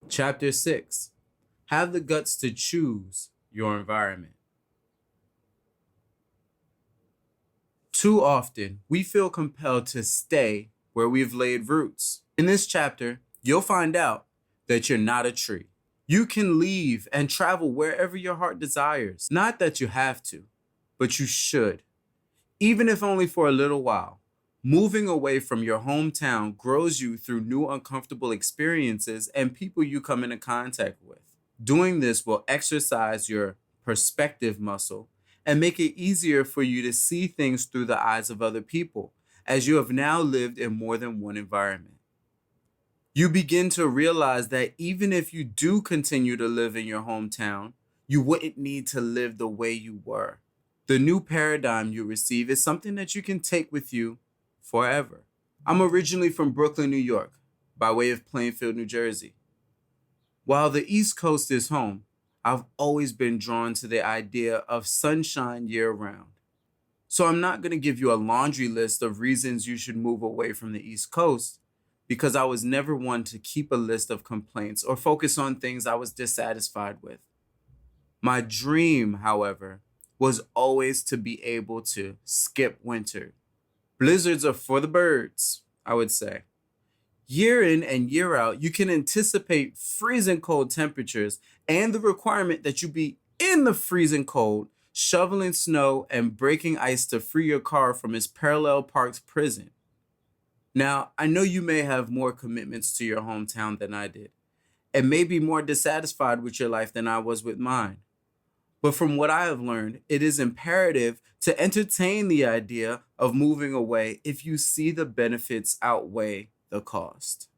Chapter 6. Have the guts to choose your environment. Too often, we feel compelled to stay where we've laid roots. In this chapter, you'll find out that you're not a tree. You can leave and travel wherever your heart desires. Not that you have to, but you should, even if only for a little while. Moving away from your hometown grows you through new uncomfortable experiences and people you come into contact with. Doing this will exercise your perspective muscle and make it easier for you to see things through the eyes of other people, as you have now lived in more than one environment. You begin to realize that even if you do continue to live in your hometown, you wouldn't need to live the way you were. The new paradigm you receive is something that you can take with you forever. I'm originally from Brooklyn, New York, by way of Plainfield, New Jersey. While the East Coast is home, I've always been drawn to the idea of sunshine year round. So I'm not going to give you a laundry list of reasons you should move away from the East Coast, because I was never one to keep a list of complaints or focus on things I was dissatisfied with. My dream, however, was always to be able to skip winter. Blizzards are for the birds, I would say. Year in and year out, you can anticipate freezing cold temperatures and the requirement that you be in the freezing cold, shoveling snow and breaking ice to free your car from its parallel parked prison. Now, I know you may have more commitments to your hometown than I did, and may be more dissatisfied with your life than I was with mine. But from what I have learned, it is imperative to entertain the idea of moving away if you see the benefits outweigh the cost.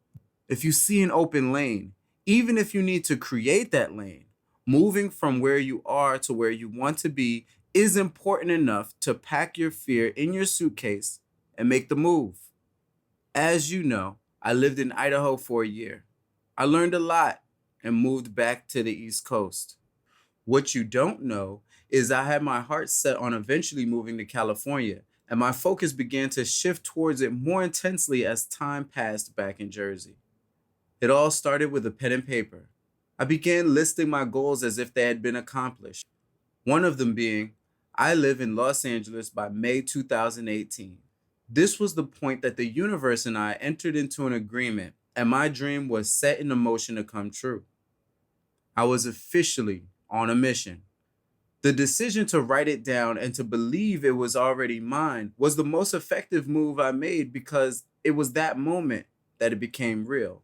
If you see an open lane, even if you need to create that lane, moving from where you are to where you want to be is important enough to pack your fear in your suitcase and make the move. As you know, I lived in Idaho for a year. I learned a lot and moved back to the East Coast. What you don't know is I had my heart set on eventually moving to California, and my focus began to shift towards it more intensely as time passed back in Jersey. It all started with a pen and paper. I began listing my goals as if they had been accomplished. One of them being, I live in Los Angeles by May 2018. This was the point that the universe and I entered into an agreement, and my dream was set in motion to come true. I was officially on a mission. The decision to write it down and to believe it was already mine was the most effective move I made, because it was that moment that it became real.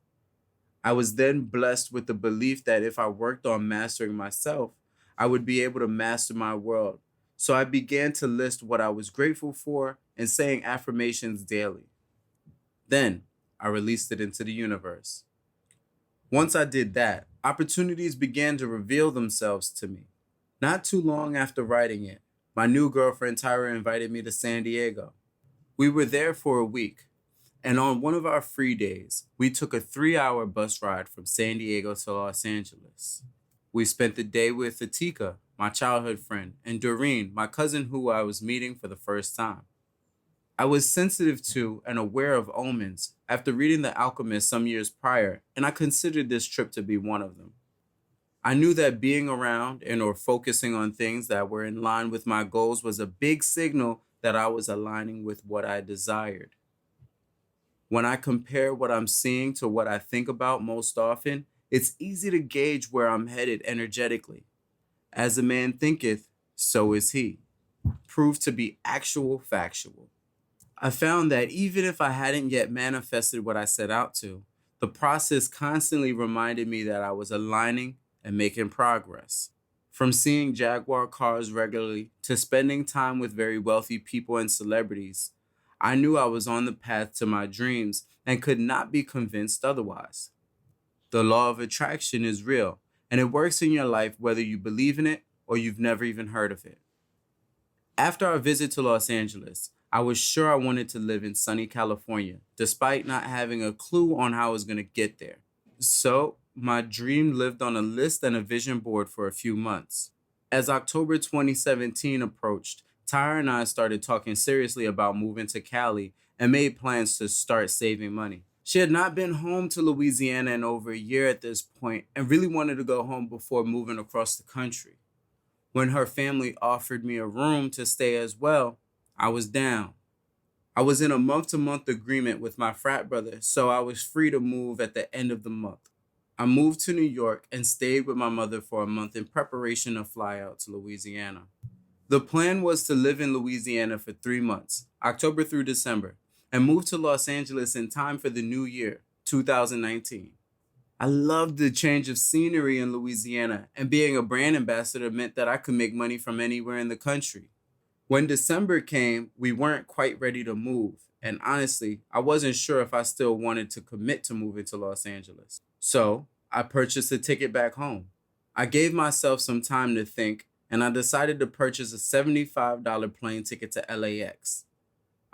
I was then blessed with the belief that if I worked on mastering myself, I would be able to master my world. So I began to list what I was grateful for and saying affirmations daily. Then I released it into the universe. Once I did that, opportunities began to reveal themselves to me. Not too long after writing it, my new girlfriend Tyra invited me to San Diego. We were there for a week, and on one of our free days, we took a 3-hour bus ride from San Diego to Los Angeles. We spent the day with Atika, my childhood friend, and Doreen, my cousin who I was meeting for the first time. I was sensitive to and aware of omens after reading The Alchemist some years prior, and I considered this trip to be one of them. I knew that being around and or focusing on things that were in line with my goals was a big signal that I was aligning with what I desired. When I compare what I'm seeing to what I think about most often, it's easy to gauge where I'm headed energetically. As a man thinketh, so is he. Proved to be actual factual. I found that even if I hadn't yet manifested what I set out to, the process constantly reminded me that I was aligning and making progress. From seeing Jaguar cars regularly to spending time with very wealthy people and celebrities, I knew I was on the path to my dreams and could not be convinced otherwise. The law of attraction is real, and it works in your life whether you believe in it or you've never even heard of it. After our visit to Los Angeles, I was sure I wanted to live in sunny California, despite not having a clue on how I was going to get there. So, my dream lived on a list and a vision board for a few months. As October 2017 approached, Tyra and I started talking seriously about moving to Cali and made plans to start saving money. She had not been home to Louisiana in over a year at this point and really wanted to go home before moving across the country. When her family offered me a room to stay as well, I was down. I was in a month-to-month agreement with my frat brother, so I was free to move at the end of the month. I moved to New York and stayed with my mother for a month in preparation to fly out to Louisiana. The plan was to live in Louisiana for 3 months, October through December, and move to Los Angeles in time for the new year, 2019. I loved the change of scenery in Louisiana, and being a brand ambassador meant that I could make money from anywhere in the country. When December came, we weren't quite ready to move, and honestly, I wasn't sure if I still wanted to commit to moving to Los Angeles. So, I purchased a ticket back home. I gave myself some time to think, and I decided to purchase a $75 plane ticket to LAX.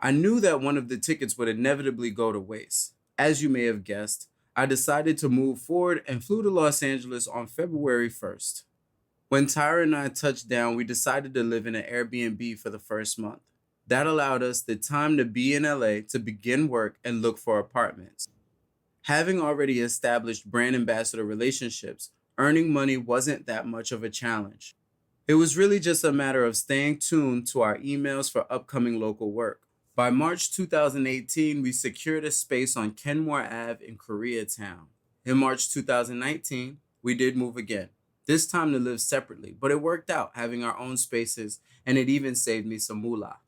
I knew that one of the tickets would inevitably go to waste. As you may have guessed, I decided to move forward and flew to Los Angeles on February 1st. When Tyra and I touched down, we decided to live in an Airbnb for the first month. That allowed us the time to be in LA to begin work and look for apartments. Having already established brand ambassador relationships, earning money wasn't that much of a challenge. It was really just a matter of staying tuned to our emails for upcoming local work. By March 2018, we secured a space on Kenmore Ave in Koreatown. In March 2019, we did move again, this time to live separately, but it worked out having our own spaces, and it even saved me some moolah.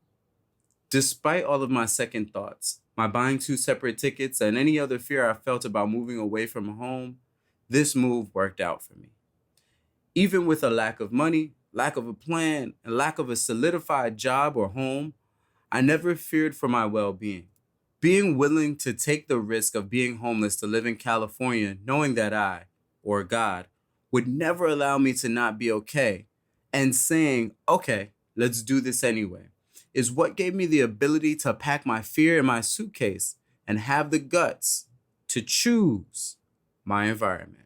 Despite all of my second thoughts, my buying two separate tickets, and any other fear I felt about moving away from home, this move worked out for me. Even with a lack of money, lack of a plan, and lack of a solidified job or home, I never feared for my well-being. Being willing to take the risk of being homeless to live in California, knowing that I, or God, would never allow me to not be okay, and saying, okay, let's do this anyway, is what gave me the ability to pack my fear in my suitcase and have the guts to choose my environment.